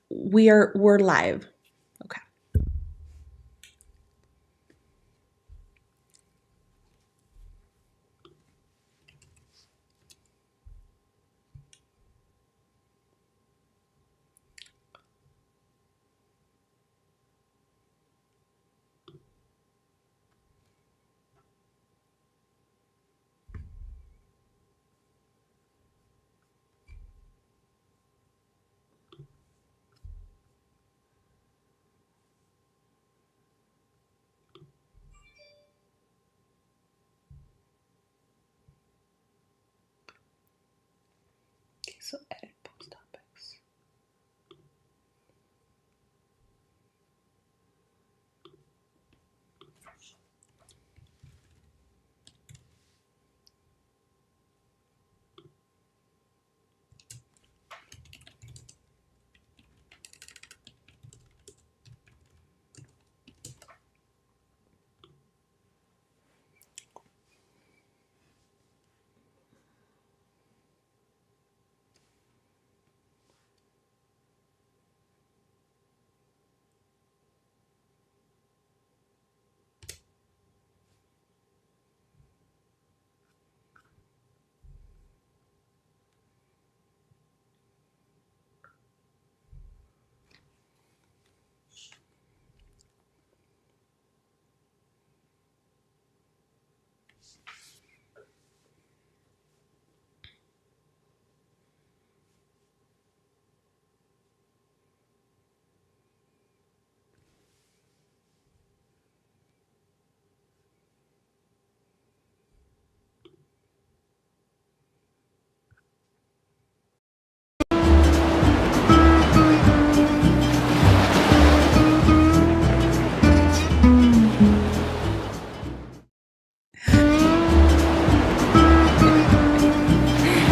We're live. Okay. So edit post topics.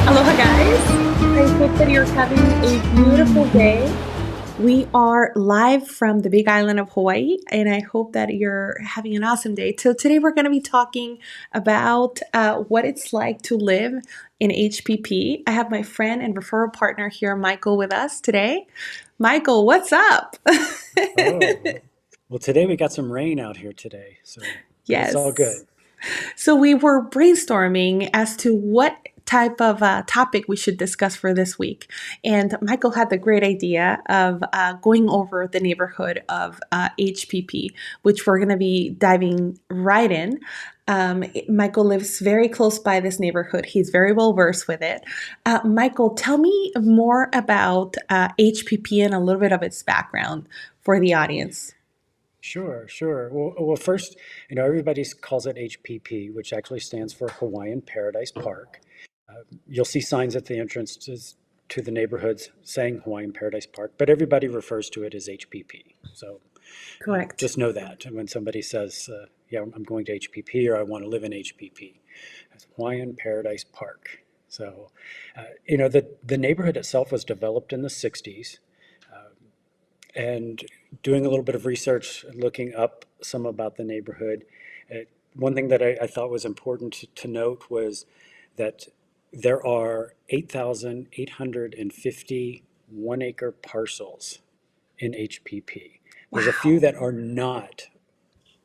Aloha, guys. I hope that you're having a beautiful day. We are live from the Big Island of Hawaii, and I hope that you're having an awesome day. So, today we're going to be talking about what it's like to live in HPP. I have my friend and referral partner here, Michael, with us today. Michael, what's up? Oh, well, today we got some rain out here today, but it's all Yes. good. So we were brainstorming as to what type of topic we should discuss for this week. And Michael had the great idea of going over the neighborhood of HPP, which we're going to be diving right in. Michael lives very close by this neighborhood. He's very well versed with it. Michael, tell me more about HPP and a little bit of its background for the audience. Sure, sure. Well, first, everybody calls it HPP, which actually stands for Hawaiian Paradise Park. You'll see signs at the entrances to the neighborhoods saying Hawaiian Paradise Park, but everybody refers to it as HPP. So Correct. just know that when somebody says, "Yeah, I'm going to HPP," or "I want to live in HPP," it's Hawaiian Paradise Park. So, the neighborhood itself was developed in the '60s. And doing a little bit of research, looking up some about the neighborhood, uh, one thing that I thought was important to note was that there are 8,850 one-acre parcels in HPP. There's a few Wow. that are not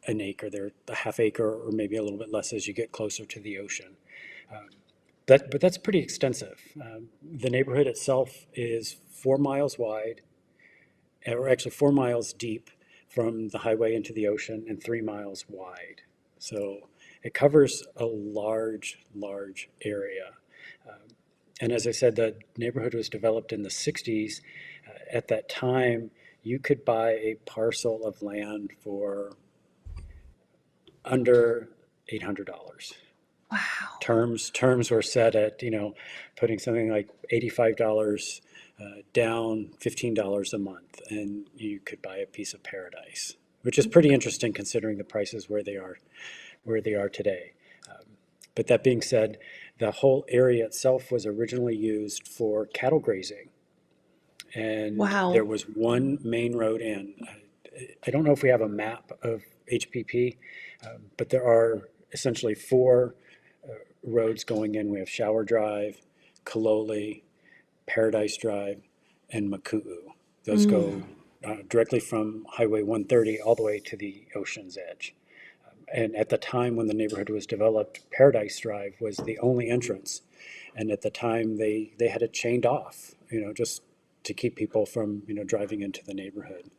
an acre. They're a half acre or maybe a little bit less as you get closer to the ocean. Um, but that's pretty extensive. The neighborhood itself is 4 miles wide, or actually 4 miles deep from the highway into the ocean and 3 miles wide. So it covers a large, large area. Um, and as I said, the neighborhood was developed in the 60s. At that time, you could buy a parcel of land for under $800. Wow. Terms were set at, putting something like $85 down, $15 a month, and you could buy a piece of paradise, which is pretty interesting considering the prices where they are today. But that being said, the whole area itself was originally used for cattle grazing, and there Wow. was one main road in. I don't know if we have a map of HPP, but there are essentially four roads going in. We have Shower Drive, Kaloli, Paradise Drive, and Maku'u. Those go directly from Highway 130 all the way to the ocean's edge. And at the time when the neighborhood was developed, Paradise Drive was the only entrance. And at the time, they had it chained off, just to keep people from, driving into the neighborhood.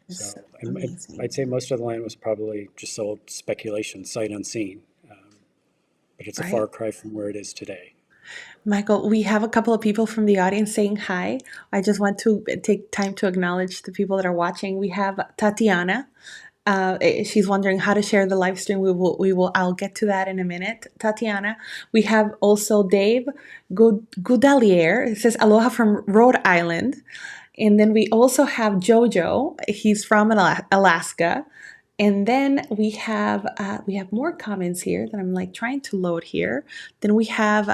It's So amazing. I'd say most of the land was probably just sold speculation, sight unseen. But it's a far Right. cry from where it is today. Michael, we have a couple of people from the audience saying hi. I just want to take time to acknowledge the people that are watching. We have Tatiana. She's wondering how to share the live stream. I'll get to that in a minute, Tatiana. We have also Dave Goudalier. It says aloha from Rhode Island. And then we also have Jojo. He's from Alaska. And then we have more comments here that I'm like trying to load here. Then we have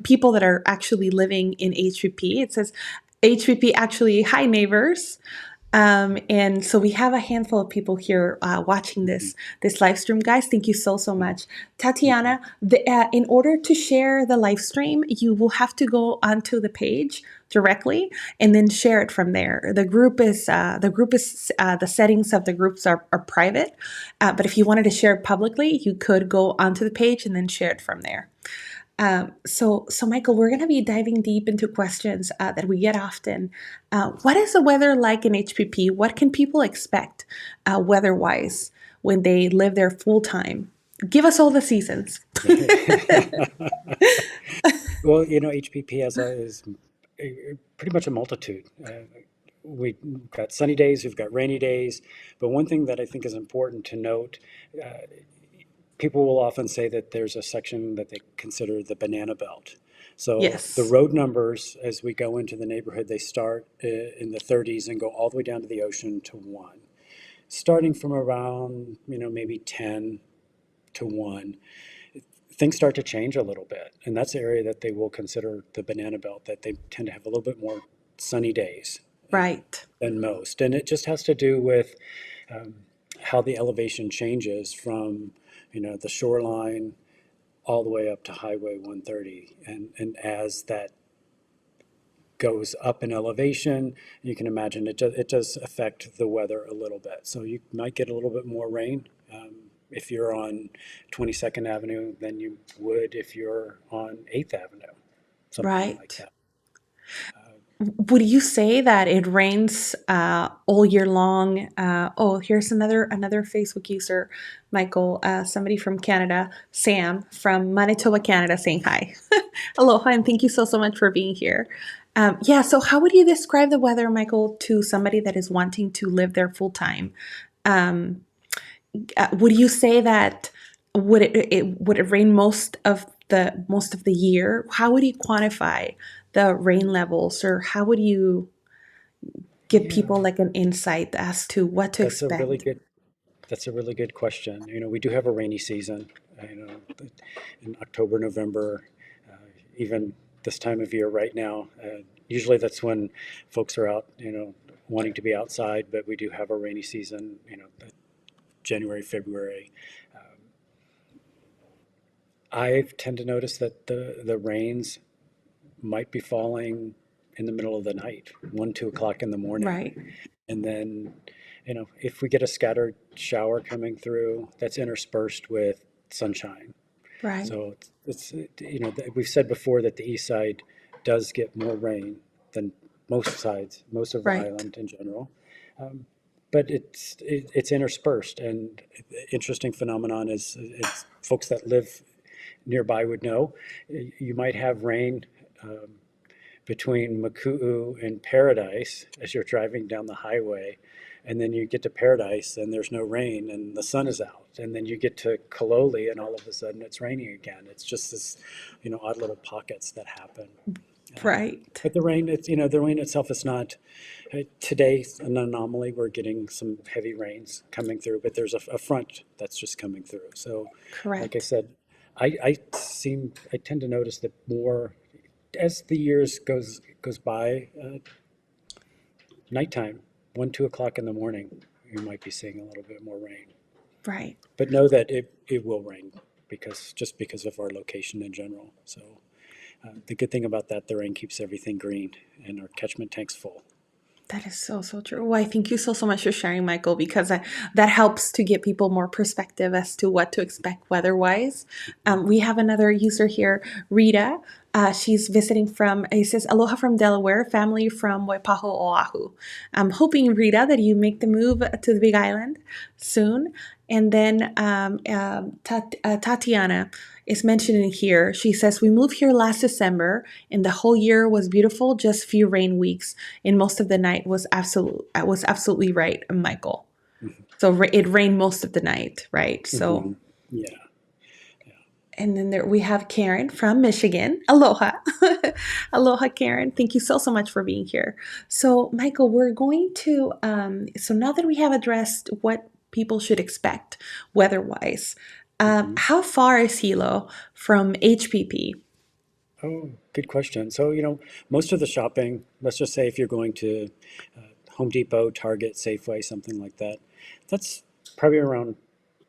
people that are actually living in HPP. It says HPP actually, hi neighbors. And so we have a handful of people here watching Mm-hmm. this live stream, guys. Thank you so much, Mm-hmm. Tatiana. In order to share the live stream, you will have to go onto the page directly and then share it from there. The settings of the groups are private, but if you wanted to share it publicly, you could go onto the page and then share it from there. So Michael, we're going to be diving deep into questions that we get often. What is the weather like in HPP? What can people expect weather-wise when they live there full time? Give us all the seasons. Well, HPP is pretty much a multitude. We've got sunny days, we've got rainy days, but one thing that I think is important to note, uh, people will often say that there's a section that they consider the banana belt. So the Yes. road numbers, as we go into the neighborhood, they start in the 30s and go all the way down to the ocean to 1. Starting from around, maybe 10 to 1, things start to change a little bit. And that's the area that they will consider the banana belt, that they tend to have a little bit more sunny days Right. than most. And it just has to do with um, how the elevation changes from, the shoreline all the way up to Highway 130. And as that goes up in elevation, you can imagine it does affect the weather a little bit. So you might get a little bit more rain if you're on 22nd Avenue than you would if you're on 8th Avenue, something like Right. that. Uh, Would you say that it rains all year long? Oh, here's another Facebook user, Michael, somebody from Canada, Sam from Manitoba, Canada, saying hi. Aloha, and thank you so much for being here. Yeah, so how would you describe the weather, Michael, to somebody that is wanting to live there full time? Um, would you say that would it rain most of the year? How would you quantify the rain levels, or how would you give yeah, people like an insight as to what to that's a really expect? good That's a really good question. We do have a rainy season, in October, November, even this time of year right now. Usually that's when folks are out, wanting to be outside, but we do have a rainy season, January, February. Um, I tend to notice that the rains might be falling in the middle of the night, 1, 2 o'clock in the morning. Right, And then, if we get a scattered shower coming through, that's interspersed with sunshine. right, So we've said before that the east side does get more rain than most sides, most of the right, island in general. Um, but it's interspersed, and the interesting phenomenon is it's folks that live nearby would know. You might have rain um, between Maku'u and Paradise as you're driving down the highway. And then you get to Paradise and there's no rain and the sun is out. And then you get to Kaloli and all of a sudden it's raining again. It's just this, odd little pockets that happen. right. But the rain, the rain itself is not, today's an anomaly. We're getting some heavy rains coming through, but there's a front that's just coming through. So, like I Correct. said, I tend to notice that more as the years goes by, nighttime, 1, 2 o'clock in the morning, you might be seeing a little bit more rain. Right. But know that it will rain because of our location in general. So the good thing about that, the rain keeps everything green and our catchment tank's full. That is so, so true. Why, thank you so, so much for sharing, Michael, because that helps to give people more perspective as to what to expect weather-wise. We have another user here, Rita. She's visiting from, it says, aloha from Delaware, family from Waipahu, Oahu. I'm hoping, Rita, that you make the move to the Big Island soon. And then Tatiana is mentioning here. She says, we moved here last December and the whole year was beautiful, just few rain weeks. And most of the night was absolutely right, Michael. Mhm. So it rained most of the night, right? So, Mhm. Yeah. and then there we have Karen from Michigan. Aloha. Aloha, Karen. Thank you so, so much for being here. So, Michael, we're going to, so now that we have addressed what people should expect weather-wise, Mhm. how far is Hilo from HPP? Oh, good question. So, most of the shopping, let's just say if you're going to Home Depot, Target, Safeway, something like that, that's probably around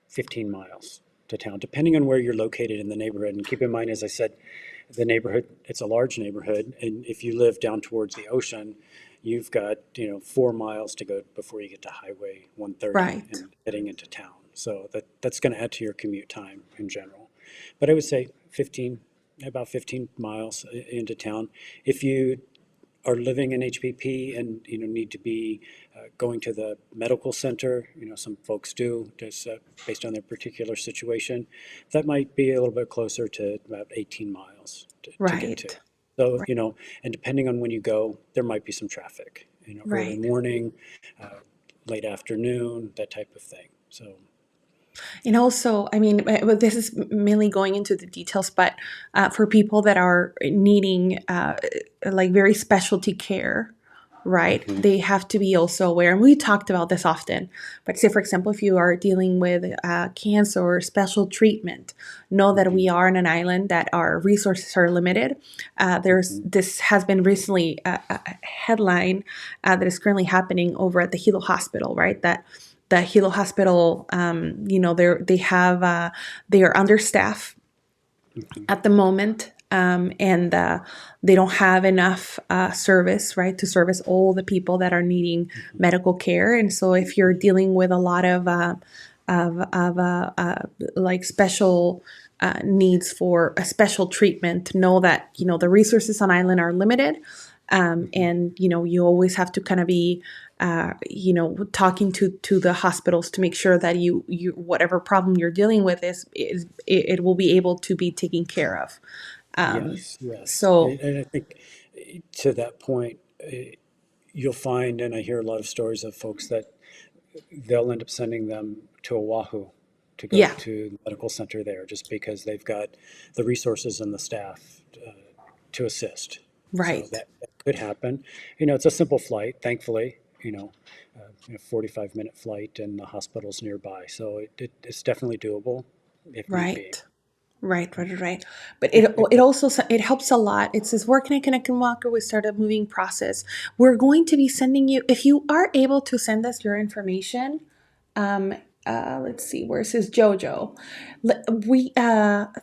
15 miles to town, depending on where you're located in the neighborhood. And keep in mind, as I said, the neighborhood, it's a large neighborhood. And if you live down towards the ocean, you've got, 4 miles to go before you get to Highway 130 Right. and getting into town. So that's going to add to your commute time in general. But I would say about 15 miles into town. If you are living in HPP and need to be going to the medical center, some folks do, just based on their particular situation, that might be a little bit closer to about 18 miles to get to. Right. So, Right. and depending on when you go, there might be some traffic, early Right. morning, uh, late afternoon, that type of thing. So, And also, I mean, this is mainly going into the details, but for people that are needing like very specialty care, right? mhm, They have to be also aware, and we talked about this often. But say, for example, if you are dealing with cancer or special treatment, know that we mhm, are on an island that our resources are limited. There's mhm, this has been recently a headline that is currently happening over at the Hilo Hospital, right? That the Hilo Hospital, they are understaffed mhm, at the moment, and they don't have enough service, right, to service all the people that are needing mhm. medical care. And so, if you're dealing with a lot of like special needs for a special treatment, know that the resources on island are limited, and you always have to kind of be talking to the hospitals to make sure that you whatever problem you're dealing with is it will be able to be taken care of. Yes, yes. So And I think to that point, you'll find, and I hear a lot of stories of folks that they'll end up sending them to Oahu to go yeah, to the medical center there just because they've got the resources and the staff to assist. So right. that could happen. It's a simple flight, thankfully, 45-minute flight and the hospital's nearby. So it's definitely doable if need be. Right. Right, right, right. But If, it if the, also it helps a lot. It says, "Where can I connect and walk?" Or we start a moving process. We're going to be sending you, if you are able to send us your information. Um, let's see, where it says JoJo. We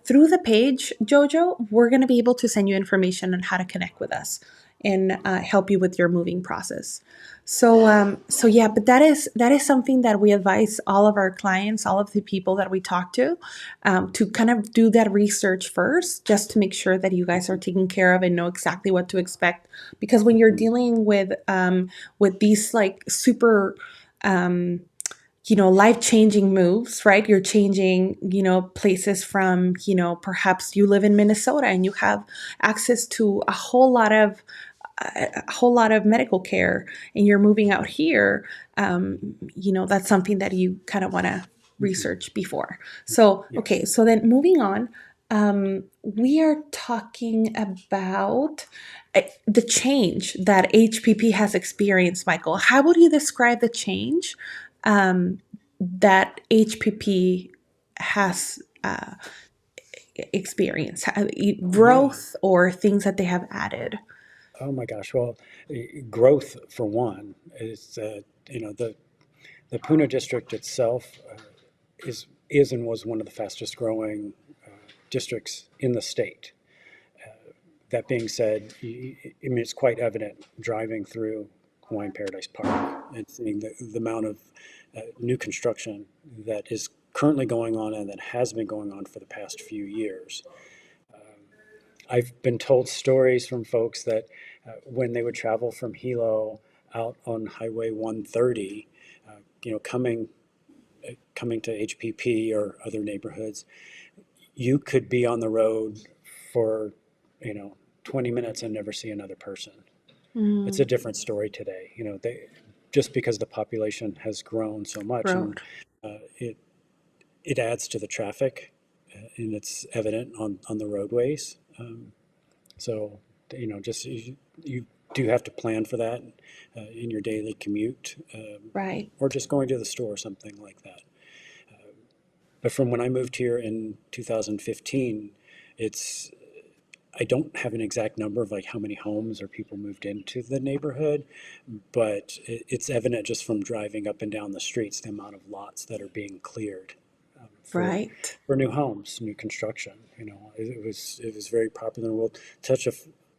through the page JoJo, we're going to be able to send you information on how to connect with us and help you with your moving process. So yeah, but that is something that we advise all of our clients, all of the people that we talk to kind of do that research first, just to make sure that you guys are taken care of and know exactly what to expect. Because when you're Mhm. dealing with these like super um, life-changing moves, right? You're changing, places from, perhaps you live in Minnesota and you have access to a whole lot of medical care, and you're moving out here. That's something that you kind of want to Mhm. research before. So, Yes. okay, so then moving on, we are talking about the change that HPP has experienced, Michael. How would you describe the change that HPP has experienced? Yeah. Growth or things that they have added? Oh my gosh. Well, growth for one is, the Puna district itself is and was one of the fastest growing districts in the state. That being said, I mean, it's quite evident driving through Hawaiian Paradise Park and seeing the amount of new construction that is currently going on and that has been going on for the past few years. I've been told stories from folks that when they would travel from Hilo out on Highway 130, coming to HPP or other neighborhoods, you could be on the road for, 20 minutes and never see another person. It's a Mm, different story today. Just because the population has grown so much, and road. it adds to the traffic, and it's evident on the roadways. So, just you do have to plan for that in your daily commute, Right. or just going to the store or something like that. But from when I moved here in 2015, it's I don't have an exact number of like how many homes or people moved into the neighborhood, but it's evident just from driving up and down the streets, the amount of lots that are being cleared for Right. new homes, new construction. It was very popular. And we'll touch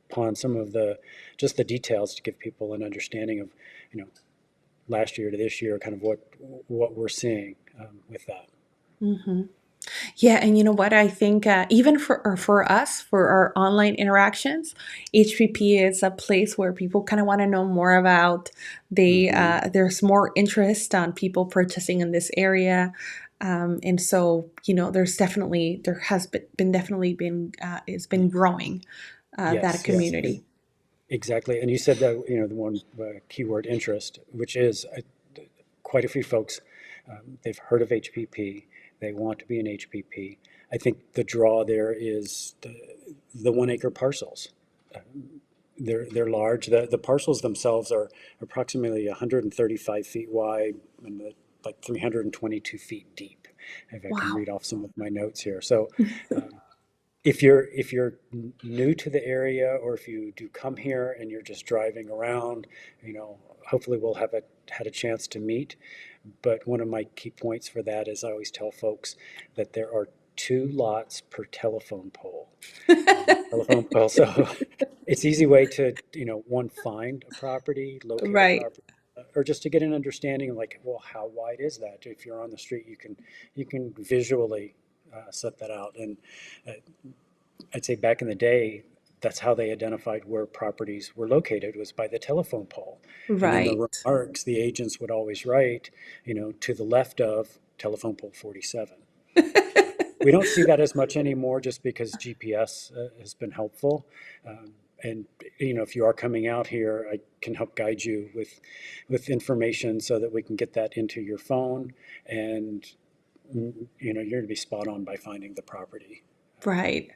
upon some of the details to give people an understanding of, you know, last year to this year, kind of what we're seeing with that. Hmm. Yeah, and you know what? I think even for us, for our online interactions, HPP is a place where people kind of want to know more about. Hmm. There's more interest on people purchasing in this area, and so there has definitely been it's been growing that Yes, yes, and community. exactly. And you said that, the one keyword interest, which is quite a few folks, they've heard of HPP, they want to be an HPP. I think the draw there is the 1 acre parcels. They're large. The parcels themselves are approximately 135 feet wide and like 322 feet deep, if I can Wow. read off some of my notes here. So if you're new to the area, or if you do come here and you're just driving around, hopefully we'll have had a chance to meet. But one of my key points for that is I always tell folks that there are 2 lots per telephone pole. Telephone pole. So it's easy way to, one, find a property, locate a Right. property, or just to get an understanding of like, well, how wide is that? If you're on the street, you can visually set that out. And uh, I'd say back in the day, that's how they identified where properties were located, was by the telephone pole. And in the Right. remarks, the agents would always write, to the left of telephone pole 47. We don't see that as much anymore just because GPS has been helpful. Um, and if you are coming out here, I can help guide you with information so that we can get that into your phone, and you're going to be spot on by finding the property. Right.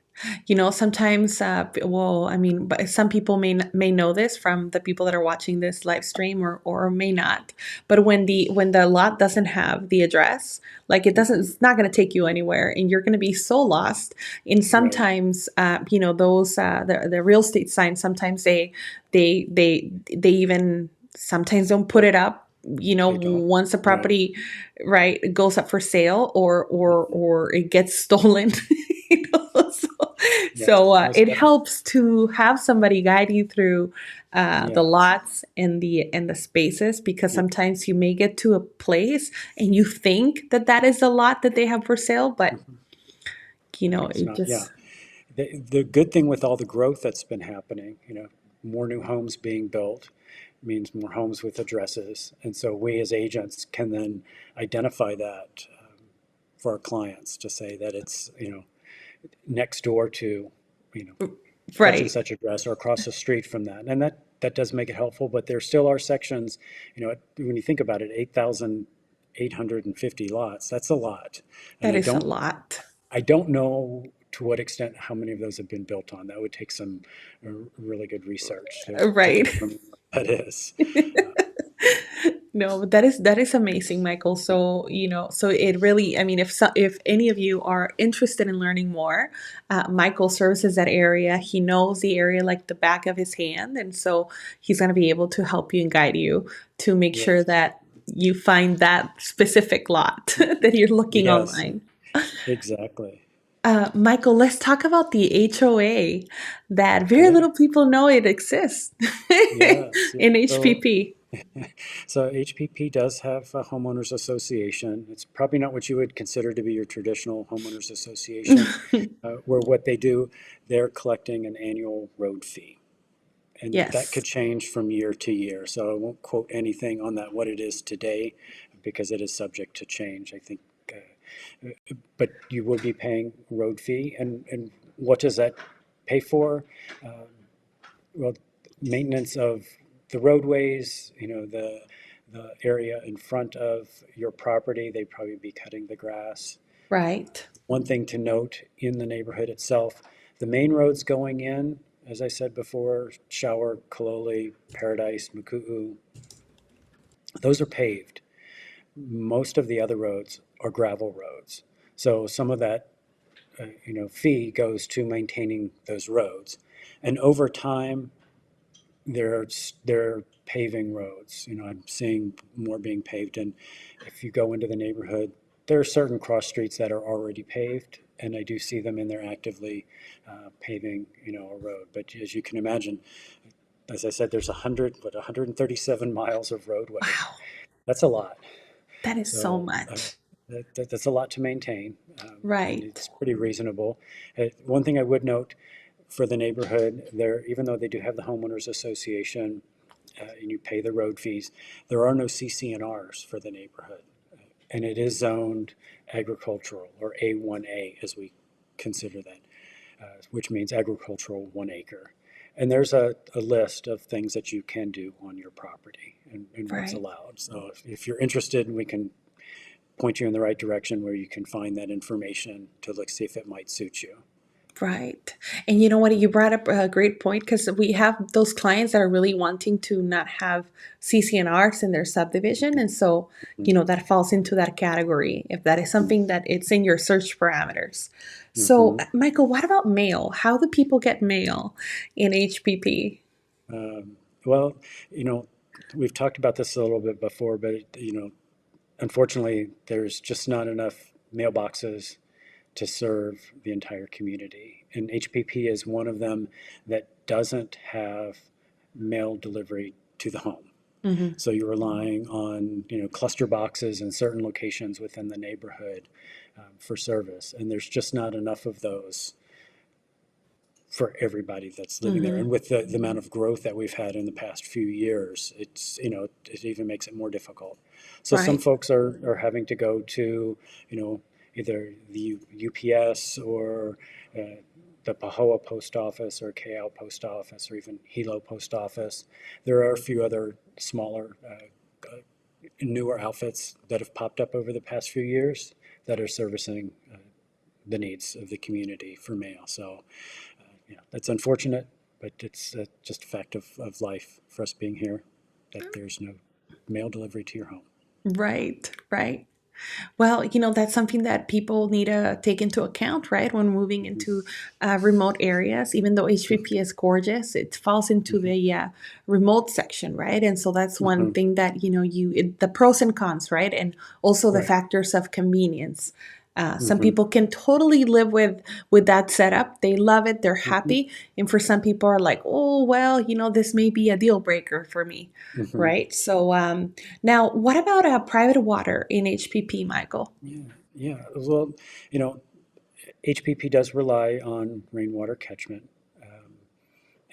Sometimes, well, I mean, but some people may know this from the people that are watching this live stream, or may not. But when the lot doesn't have the address, like Mhm. it's not going to take you anywhere, and you're going to be so lost. And Right. sometimes, those the real estate signs, sometimes they even sometimes don't put Yep. it up. They don't. Once a Right. property, right, goes up for sale, Mhm. or it gets stolen. So, Yes, most it definitely. helps to have somebody guide you through the Yes. lots and the spaces, because Yeah. sometimes you may get to a place and you think that that is the lot that they have for sale, but Mhm. It's it not. Yeah. just The good thing with all the growth that's been happening, more new homes being built means more homes with addresses. And so we as agents can then identify that for our clients to say that it's, next door to, you know, such and right. such address, or across the street from that. And that does make it helpful, but there still are sections, when you think about it, 8,850 lots, that's a lot. And That I is a don't lot. I don't know to what extent how many of those have been built on. That would take some really good research to Right. determine what that is. Uh, No, but that is amazing, Michael. So, so it really, I mean, if any of you are interested in learning more, Michael services that area. He knows the area like the back of his hand, and so he's going to be able to help you and guide you to make sure yes, that you find that specific lot that you're looking yes, online. exactly. Michael, let's talk about the HOA that very Yeah, little people know it exists yes. Yeah. in So HPP. So HPP does have a homeowners association. It's probably not what you would consider to be your traditional homeowners association, where what they do, they're collecting an annual road fee. And that could Yes. change from year to year. So I won't quote anything on that, what it is today, because it is subject to change, I think. But you will be paying road fee. And what does that pay for? Um, well, maintenance of the roadways, the area in front of your property, they'd probably be cutting the grass. Right. One thing to note in the neighborhood itself, the main roads going in, as I said before, Shower, Kaloli, Paradise, Maku'u, those are paved. Most of the other roads are gravel roads. So some of that, fee goes to maintaining those roads. And over time, they're paving roads. I'm seeing more being paved. And if you go into the neighborhood, there are certain cross streets that are already paved, and I do see them in there actively paving, a road. But as you can imagine, as I said, there's 137 miles of roadway. Wow. That's a lot. That is so So much. that's a lot to maintain, and Right. it's pretty reasonable. One thing I would note for the neighborhood, there, even though they do have the homeowners association, and you pay the road fees, there are no CCNRs for the neighborhood, and it is zoned agricultural, or A1A as we consider that, which means agricultural 1 acre. And there's a list of things that you can do on your property and what's Right. allowed. So if you're interested, we can point you in the right direction where you can find that information to look, see if it might suit you. Right. And you know what? You brought up a great point because we have those clients that are really wanting to not have CCNRs in their subdivision. And so, that falls into that category if that is something that it's in your search parameters. So, Mm-hmm. Michael, what about mail? How do people get mail in HPP? Well, you know, we've talked about this a little bit before, but unfortunately, there's just not enough mailboxes to serve the entire community. And HPP is one of them that doesn't have mail delivery to the home. Hmm. So you're relying on, cluster boxes in certain locations within the neighborhood for service. And there's just not enough of those for everybody that's living there. Hmm. And with the amount of growth that we've had in the past few years, it even makes it more difficult. So some Right. folks are having to go to, either the UPS or the Pahoa post office or Kal post office or even Hilo post office. There are a few other smaller, newer outfits that have popped up over the past few years that are servicing the needs of the community for mail. So that's unfortunate, but it's just a fact of life for us being here, that there's no mail delivery to your home. Right. Right. Well, that's something that people need to take into account, right? When moving into remote areas, even though HPP is gorgeous, it falls into Mm-hmm. the remote section, right? And so that's one Mm-hmm. thing that, the pros and cons, right? And also the Right. factors of convenience. Some Mm-hmm. people can totally live with that setup. They love it. They're Mm-hmm. happy. And for some people are like, oh, well, this may be a deal breaker for me, Mm-hmm. right? So now, what about private water in HPP, Michael? Yeah. Yeah. Well, you know, HPP does rely on rainwater catchment.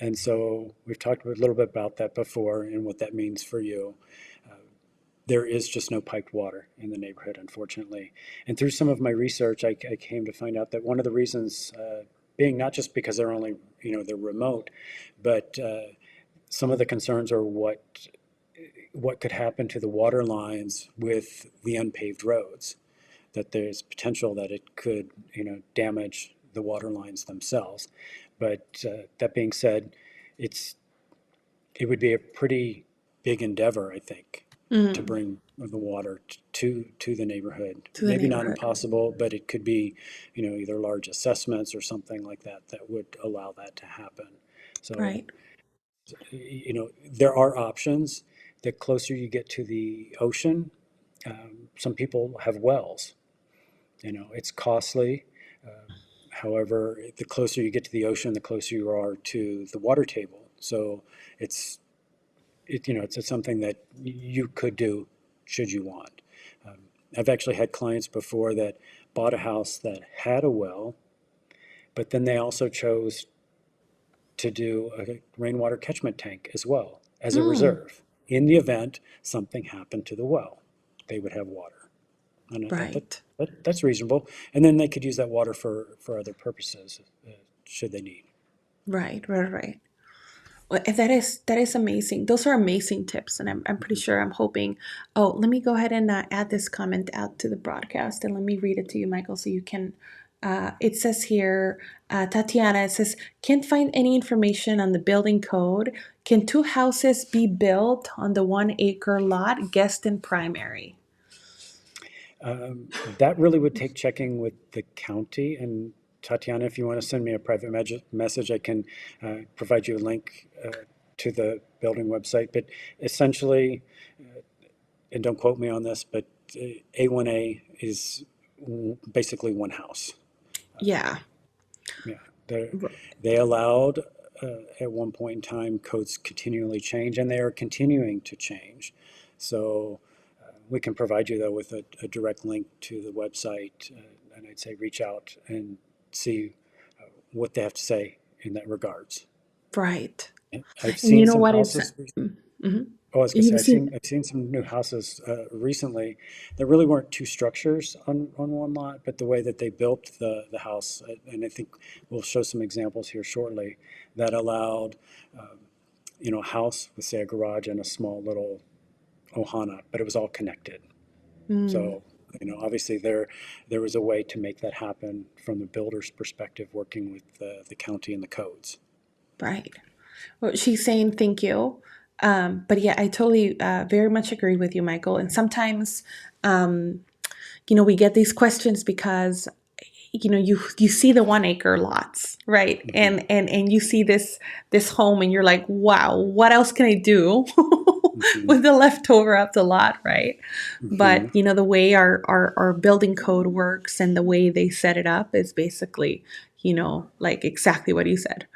And so we've talked a little bit about that before and what that means for you. Uh, there is just no piped water in the neighborhood, unfortunately. And through some of my research, I came to find out that one of the reasons, being not just because they're only, they're remote, but some of the concerns are what could happen to the water lines with the unpaved roads. That there's potential that it could, damage the water lines themselves. But that being said, it's it would be a pretty big endeavor, I think, to Mm, bring the water to the neighborhood. to the Maybe not neighborhood. impossible, but it could be, either large assessments or something like that that would allow that to happen. So, Right. there are options. The closer you get to the ocean, some people have wells. It's costly. However, the closer you get to the ocean, the closer you are to the water table. So it's it's something that you could do should you want. Um, I've actually had clients before that bought a house that had a well, but then they also chose to do a rainwater catchment tank as well as a Mm, reserve. In the event something happened to the well, they would have water. And I thought right. that's reasonable. And then they could use that water for other purposes should they need. Right, right, right. Well, that is amazing. Those are amazing tips, and I'm pretty Mhm. sure I'm hoping. Oh, let me go ahead and add this comment out to the broadcast, and let me read it to you, Michael, so you can. It says here, Tatiana. It says, can't find any information on the building code. Can two houses be built on the 1 acre lot, guest and primary? That really would take checking with the county. And Tatiana, if you want to send me a private message, I can provide you a link to the building website. But essentially, and don't quote me on this, but A1A is basically one house. Yeah. Yeah, they allowed at one point in time codes continually change, and they are continuing to change. So we can provide you though with a direct link to the website, and I'd say reach out and see what they have to say in that regards. Right. I've And you seen know some what? It's houses. mhm. Oh, I was gonna say You've seen. I've seen some new houses recently. There really weren't two structures on one lot, but the way that they built the house, and I think we'll show some examples here shortly, that allowed um, a house with say a garage and a small little ohana, but it was all connected. Mm, So obviously there was a way to make that happen from the builder's perspective, working with the county and the codes. right. Well, she's saying thank you. But yeah, I totally very much agree with you, Michael. And sometimes, um, we get these questions because you see the 1 acre lots, right? Hmm. And you see this home, and you're like, wow, what else can I do Hmm. with the leftover of the lot, right? But Hmm. the way our building code works and the way they set it up is basically, like exactly what you said.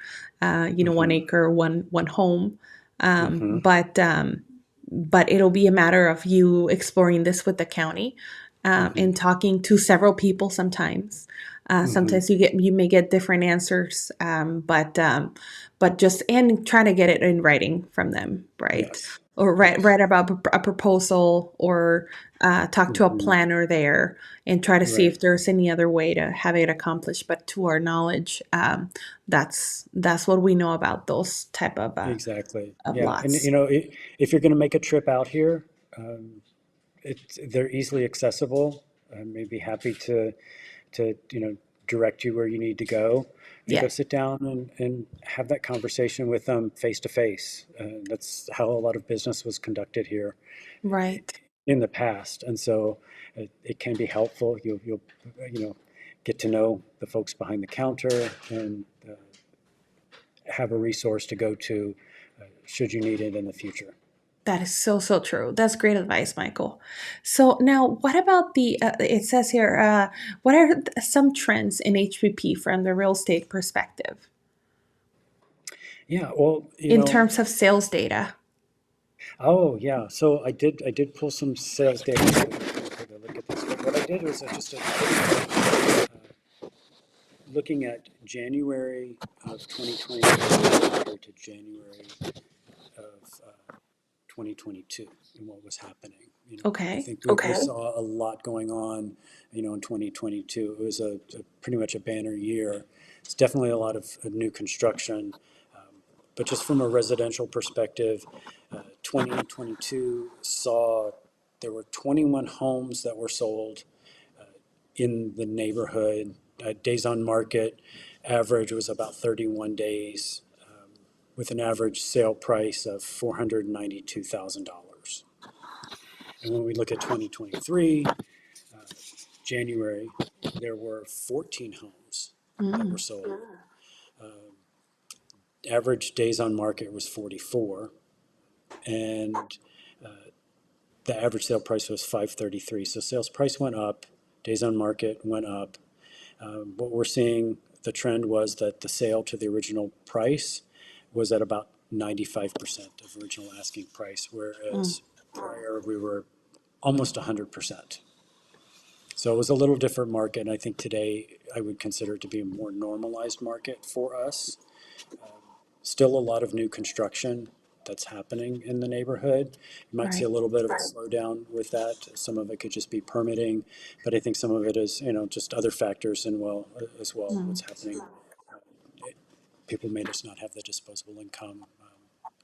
1 acre, one home. Um, Hmm. but um, but it'll be a matter of you exploring this with the county, Hmm. and talking to several people sometimes. Hmm. Sometimes you may get different answers, but just and trying to get it in writing from them, right? Yes. Or Yes. write about a proposal, or talk to a Hmm. planner there and try to see Right. if there's any other way to have it accomplished. But to our knowledge, that's what we know about those type Exactly. of Yeah. And lots. if you're going to make a trip out here, um, they're easily accessible. I may be happy to direct you where you need to go and Yeah, go sit down and have that conversation with them face to face. That's how a lot of business was conducted here right. in the past. And so it can be helpful. You'll get to know the folks behind the counter and have a resource to go to should you need it in the future. That is so, so true. That's great advice, Michael. So now, what about it says here, what are some trends in HPP from the real estate perspective Yeah, well, in terms of sales data? oh yeah. So I did pull some sales data. Take a look at this. But what I did was just a quick, looking at January of 2020 compared to January of 2022 and what was happening. I Okay. think we saw a lot going on, in 2022. It was pretty much a banner year. It's definitely a lot of new construction, but just from a residential perspective, 2022 saw there were 21 homes that were sold in the neighborhood. Days on market average was about 31 days, with an average sale price of $492,000. And when we look at 2023, January, there were 14 homes that were Mm, sold. Average days on market was 44, and the average sale price was 533. So sales price went up, days on market went up. What we're seeing, the trend was that the sale to the original price was at about 95% of original asking price, Mm, whereas prior we were almost 100%. So it was a little different market, and I think today I would consider it to be a more normalized market for us. Still a lot of new construction that's happening in the neighborhood. You might see right. a little bit of a slowdown with that. Some of it could just be permitting, but I think some of it is, just other factors and as well, Mm, what's happening. People may just not have the disposable income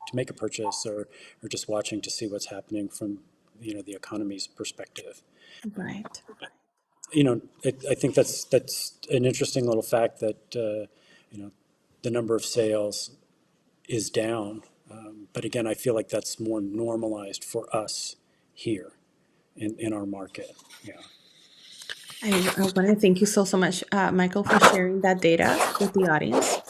to make a purchase, or just watching to see what's happening from, the economy's perspective. right. I think that's an interesting little fact that, the number of sales is down. But again, I feel like that's more normalized for us here in our market. Yeah. I want to thank you so much, Michael, for sharing that data with the audience.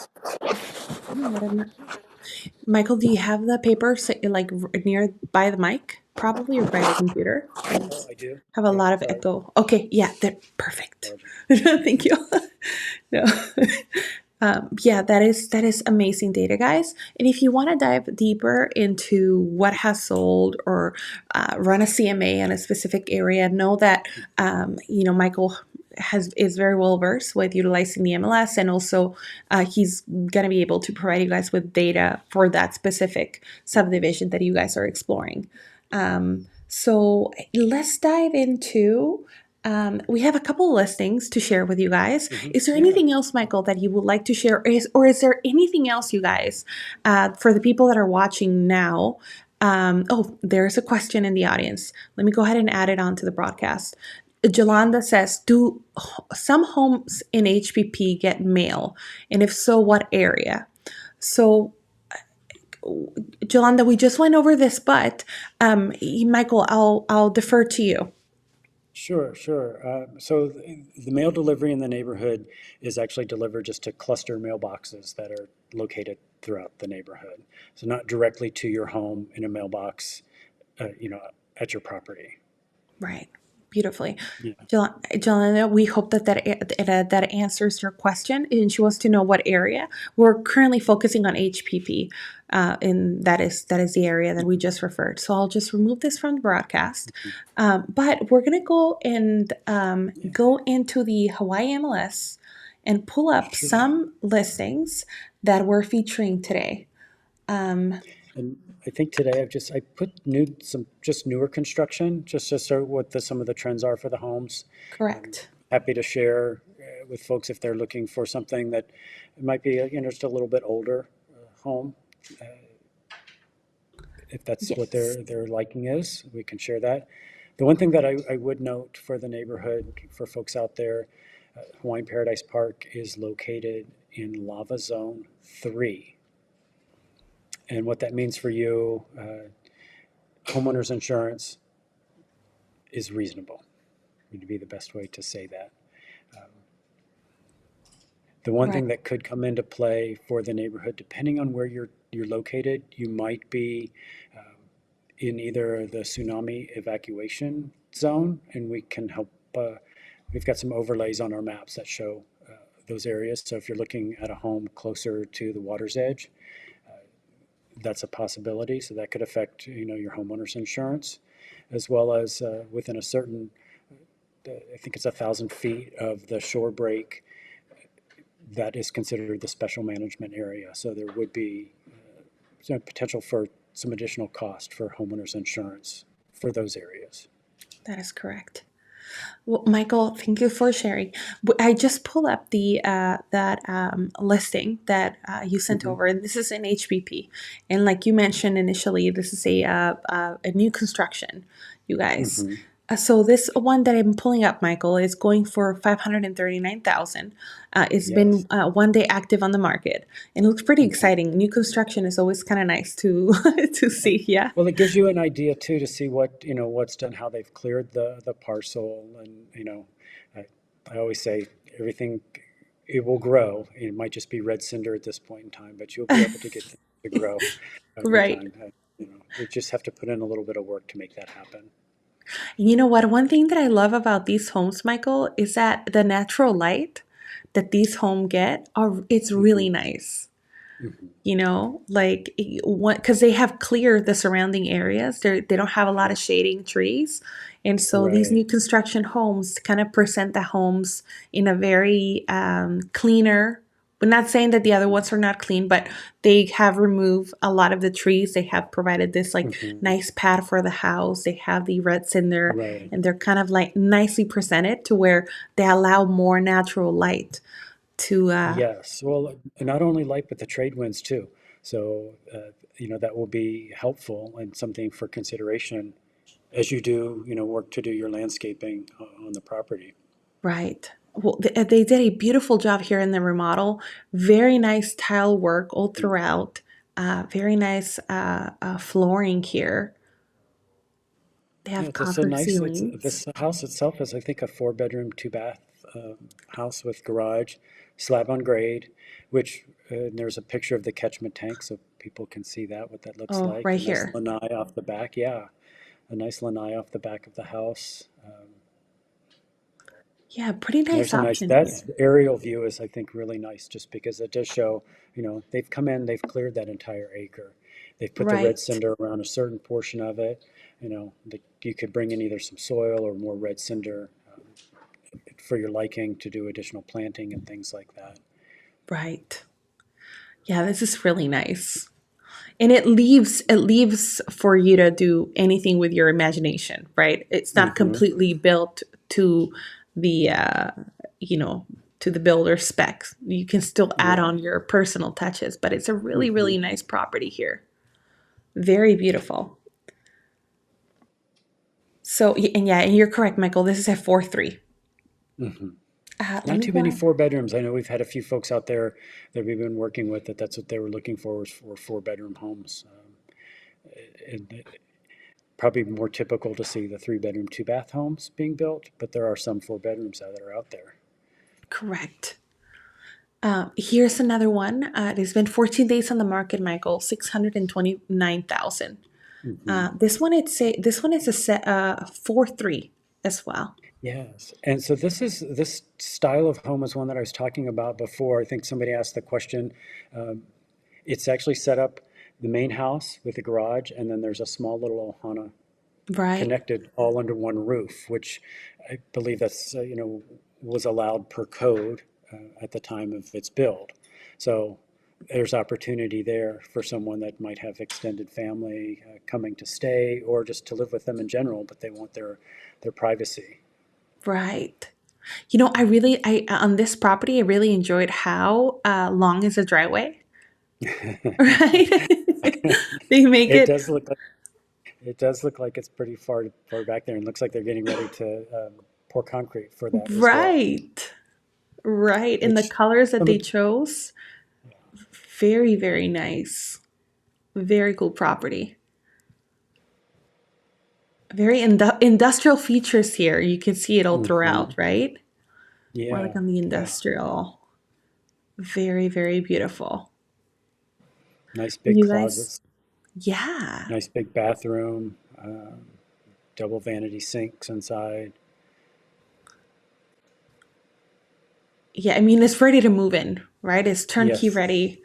Michael, do you have the paper like near by the mic, probably, or by the computer? Oh, Because I do. I have a Yeah. lot of Sorry. echo. Okay, yeah, they're perfect. Apologies. Thank you. No. Yeah, that is amazing data, guys. And if you want to dive deeper into what has sold or run a CMA in a specific area, know that Michael is very well versed with utilizing the MLS, and also he's gonna be able to provide you guys with data for that specific subdivision that you guys are exploring. So let's dive into we have a couple listings to share with you guys. Is there Yeah. anything else, Michael, that you would like to share? Or is there anything else, you guys, for the people that are watching now? Oh, there's a question in the audience. Let me go ahead and add it onto the broadcast. Jolanda says, do some homes in HPP get mail? And if so, what area? So, Jolanda, we just went over this, but Michael, I'll defer to you. Sure, sure. So the mail delivery in the neighborhood is actually delivered just to cluster mailboxes that are located throughout the neighborhood. So not directly to your home in a mailbox, you know, at your property. Right. Beautifully. Yeah. Jelena, we hope that answers your question. And she wants to know what area. We're currently focusing on HPP, and that is the area that we just referred. So I'll just remove this from the broadcast. But we're gonna go and Yeah, go into the Hawaii MLS and pull up sure. some listings that we're featuring today. And I think today I put some just newer construction, just to show what some of the trends are for the homes. Um, Correct. Happy to share with folks if they're looking for something that might be, just a little bit older home. Uh, if that's what Yes. their liking is, we can share that. The one thing that I would note for the neighborhood, for folks out there, Hawaiian Paradise Park is located in Lava Zone 3. And what that means for you, homeowners insurance is reasonable, would be the best way to say that. Um, the one Right. thing that could come into play for the neighborhood, depending on where you're located, you might be in either the tsunami evacuation zone, and we can help. We've got some overlays on our maps that show those areas. So if you're looking at a home closer to the water's edge, that's a possibility. So that could affect, your homeowner's insurance, as well as within a certain, I think it's 1,000 feet of the shore break, that is considered the special management area. So there would be some potential for some additional cost for homeowners insurance for those areas. That is correct. Well, Michael, thank you for sharing. I just pulled up the that listing that you sent Mm-hmm. over, and this is in HPP. And like you mentioned initially, this is a new construction, you guys. Mm-hmm. So this one that I'm pulling up, Michael, is going for 539,000. It's been Yes. 1 day active on the market, and it looks pretty Mm-hmm. exciting. New construction is always kind of nice to to Yeah. see. Yeah. Well, it gives you an idea too to see what's done, how they've cleared the parcel, and I always say everything, it will grow. It might just be red cinder at this point in time, but you'll be able to get things to grow over Right. time. We just have to put in a little bit of work to make that happen. You know what? One thing that I love about these homes, Michael, is that the natural light that these homes get it's Mm-hmm. really nice. Mhm. you know, like what, because they have cleared the surrounding areas. They don't have a lot of shading trees. And so these Right. new construction homes kind of present the homes in a very cleaner. We're not saying that the other ones are not clean, but they have removed a lot of the trees. They have provided this like Mhm. nice pad for the house. They have the reds in there, Right. and they're kind of like nicely presented to where they allow more natural light to Yes. Well, not only light, but the trade winds too. So, that will be helpful and something for consideration as you do, work to do your landscaping on the property. right. Well, they did a beautiful job here in the remodel. Very nice tile work all Mm. throughout. Very nice flooring here. They Yeah, have it's a copper nice, ceilings. this house itself is, I think, a four-bedroom, two-bath house with garage, slab on grade, which there's a picture of the catchment tank so people can see that, what that looks Oh, like. right A nice here. lanai off the back. Yeah, a nice lanai off the back of the house. Yeah, pretty nice There's a nice, option that's here. aerial view is, I think, really nice just because it does show, they've come in, they've cleared that entire acre. They've put the red Right, cinder around a certain portion of it, that you could bring in either some soil or more red cinder for your liking to do additional planting and things like that. right. Yeah, this is really nice. And it leaves for you to do anything with your imagination, right? It's not Hmm. completely built to the you know to the builder specs. You can still add on Right. your personal touches, but it's a really Hmm. really nice property here. Very beautiful. So and yeah, and you're correct, Michael. This is a 4-3. Hmm. Let Not me too go many ahead. four bedrooms. I know we've had a few folks out there that we've been working with that that's what they were looking for was for four-bedroom homes. And probably more typical to see the three-bedroom, two-bath homes being built, but there are some four bedrooms that are out there. Correct. Here's another one. It has been 14 days on the market, Michael. 629,000. Hmm. This one is a set 4-3 as well. Yes, and so this style of home is one that I was talking about before. I think somebody asked the question. Um, it's actually set up the main house with the garage, and then there's a small little ohana Right, connected all under one roof, which I believe that's was allowed per code at the time of its build. So there's opportunity there for someone that might have extended family coming to stay or just to live with them in general, but they want their privacy. right. You know, I on this property, I really enjoyed how long is the driveway. Right, they make It it does look like it does look like it's pretty far back there, and looks like they're getting ready to pour concrete for that as well. right, right, and the Which colors that some they of chose, very very nice, very cool property. Very industrial features here. You can see it all throughout, Mhm. right? We're like Yeah, on the yeah, industrial. Very, very beautiful. nice big You guys, closets, yeah. nice big bathroom, double vanity sinks inside. Yeah, I mean, it's ready to move in, right? It's turnkey Yes, ready.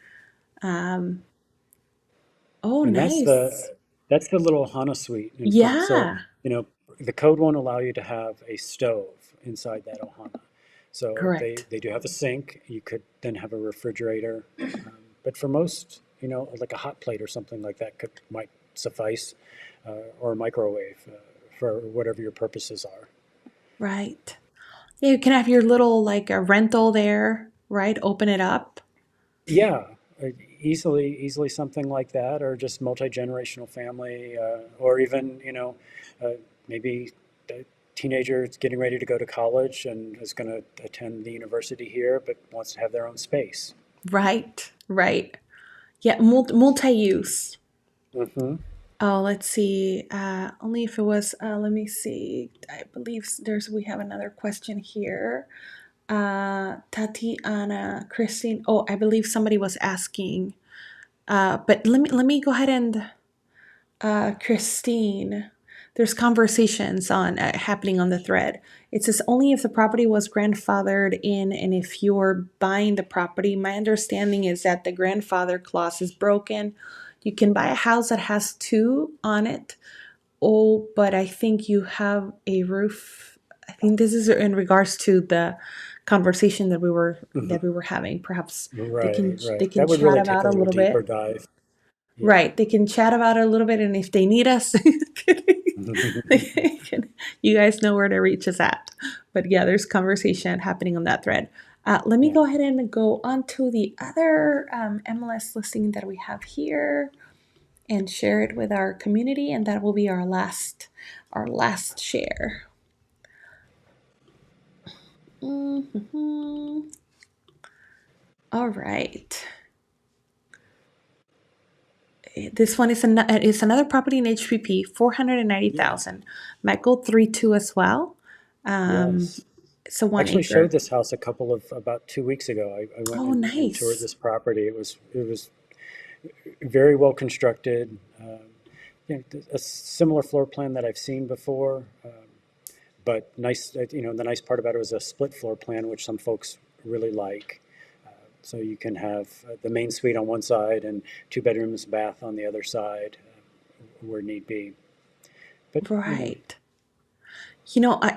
Um, oh, and nice. that's the little Hana suite in front. So, Yeah, you know, the code won't allow you to have a stove inside that Ohana. So correct. they do have a sink. You could then have a refrigerator. But for most, like a hot plate or something like that might suffice, or a microwave for whatever your purposes are. Right. Yeah, you can have your little like a rental there, right? Open it up. Yeah, uh, easily something like that, or just multi-generational family, or even uh, maybe a teenager is getting ready to go to college and is going to attend the university here, but wants to have their own space. Right, right. Yeah, multi-use. Hmm. Oh, let's see. Only if it was. Let me see. I believe we have another question here. Tatiana, Christine. Oh, I believe somebody was asking. But let me go ahead and Christine. there's conversations on happening on the thread. It says only if the property was grandfathered in and if you're buying the property. My understanding is that the grandfather clause is broken. You can buy a house that has two on it. Oh, but I think you have a roof. I think this is in regards to the conversation that we were having. Perhaps Right, they right. can That would chat really take about a a little little deeper bit. dive. Yeah. Right. They can chat about it a little bit, and if they need us, you guys know where to reach us at. But yeah, there's conversation happening on that thread. Let me Yeah. go ahead and go on to the other MLS listing that we have here and share it with our community, and that will be our last share. Mm-hmm. All right. This one is another property in HPP, 490,000. Yeah. Might go 3-2 as well. Yes. It's a I one actually showed acre. this house about 2 weeks ago. I went Oh, and toured nice. this property. It was very well constructed. A similar floor plan that I've seen before, but nice. The nice part about it was a split floor plan, which some folks really like. So you can have the main suite on one side and 2 bedrooms, bath on the other side, where need be. But Right.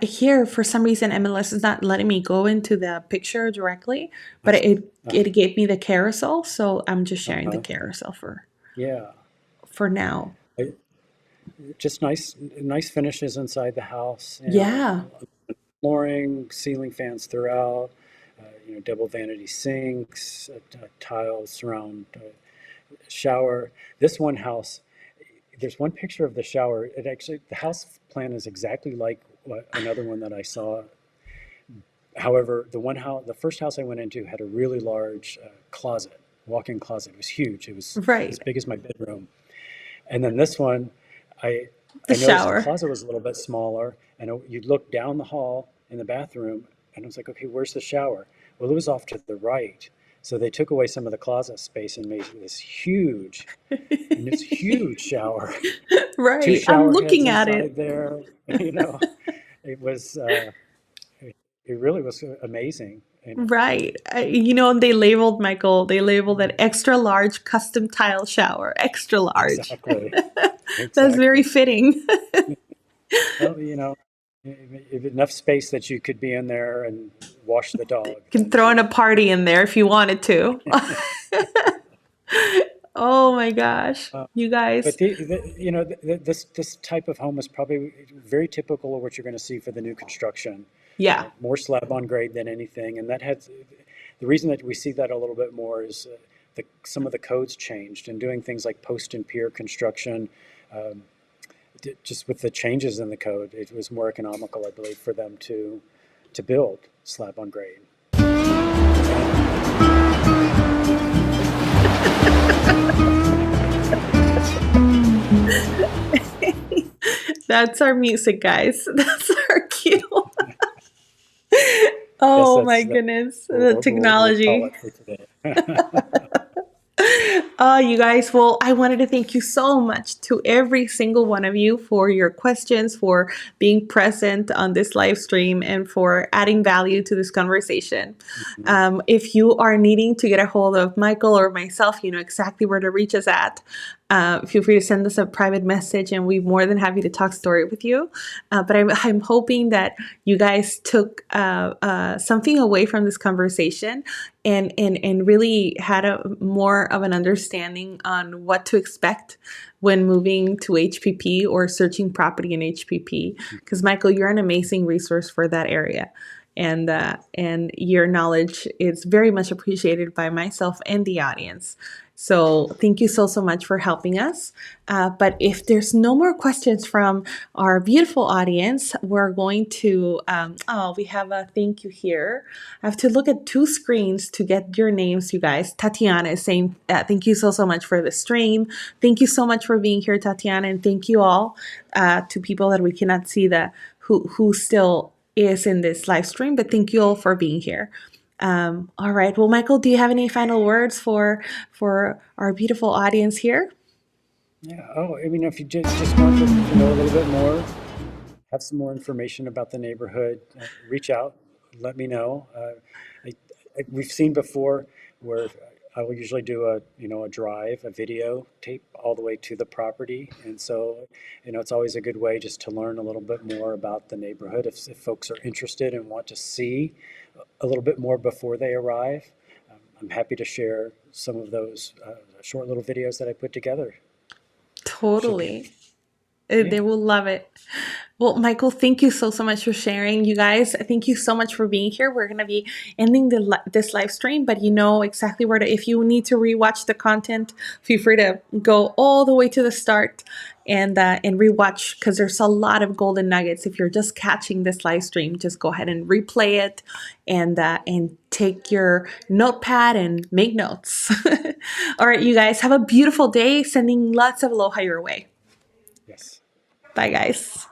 Here for some reason MLS is not letting me go into the picture directly, I but see. it gave me the carousel, so I'm just sharing the Uh-huh. carousel Yeah. for now. I, just nice finishes inside the house. Yeah. Flooring, ceiling fans throughout. Double vanity sinks, tiles surround shower. This one house, there's one picture of the shower. The house plan is exactly like another one that I saw. However, the first house I went into had a really large closet, walk-in closet. It was huge. It was as Right. big as my bedroom. And then this one, I The I noticed the shower. closet was a little bit smaller, and you'd look down the hall in the bathroom, and I was like, okay, where's the shower? Well, it was off to the right. So they took away some of the closet space and made this huge shower, two Right. I'm shower heads looking at it. inside there. You know, it was, it really was amazing. Right. They labeled it extra large custom tile shower, extra large. Exactly, That's very exactly. fitting. Well, enough space that you could be in there and wash the dog. Can throw in a party in there if you wanted to. Oh my gosh. Uh, You but guys. this type of home is probably very typical of what you're going to see for the new construction. Yeah. More slab on grade than anything, and the reason that we see that a little bit more is some of the codes changed, and doing things like post and pier construction. Um, just with the changes in the code, it was more economical, I believe, for them to build slab on grade. That's our music, guys. That's our cue. Yes, Oh my that's goodness. The we'll call technology. it for today. You guys, well, I wanted to thank you so much to every single one of you for your questions, for being present on this live stream, and for adding value to this conversation. Mhm. If you are needing to get a hold of Michael or myself, you know exactly where to reach us at. Feel free to send us a private message, and we're more than happy to talk story with you. But I'm hoping that you guys took something away from this conversation and really had more of an understanding on what to expect when moving to HPP or searching property in HPP. Because Michael, you're an amazing resource for that area. And your knowledge is very much appreciated by myself and the audience. So thank you so much for helping us. But if there's no more questions from our beautiful audience, we're going to, we have a thank you here. I have to look at two screens to get your names, you guys. Tatiana is saying, thank you so much for the stream. Thank you so much for being here, Tatiana. And thank you all to people that we cannot see who still is in this live stream, but thank you all for being here. All right. Well, Michael, do you have any final words for our beautiful audience here? Yeah. Oh, I mean, if you just want to know a little bit more, have some more information about the neighborhood, reach out, let me know. I, we've seen before where I will usually do a drive, a video tape all the way to the property. And so, it's always a good way just to learn a little bit more about the neighborhood. If folks are interested and want to see a little bit more before they arrive, I'm happy to share some of those short little videos that I put together. Should be, Totally. They yeah. will love it. Well, Michael, thank you so much for sharing. You guys, thank you so much for being here. We're going to be ending this live stream, but you know exactly where to, if you need to rewatch the content, feel free to go all the way to the start and rewatch, because there's a lot of golden nuggets. If you're just catching this live stream, just go ahead and replay it and take your notepad and make notes. All right, you guys, have a beautiful day. Sending lots of aloha your way. Yes. Bye, guys.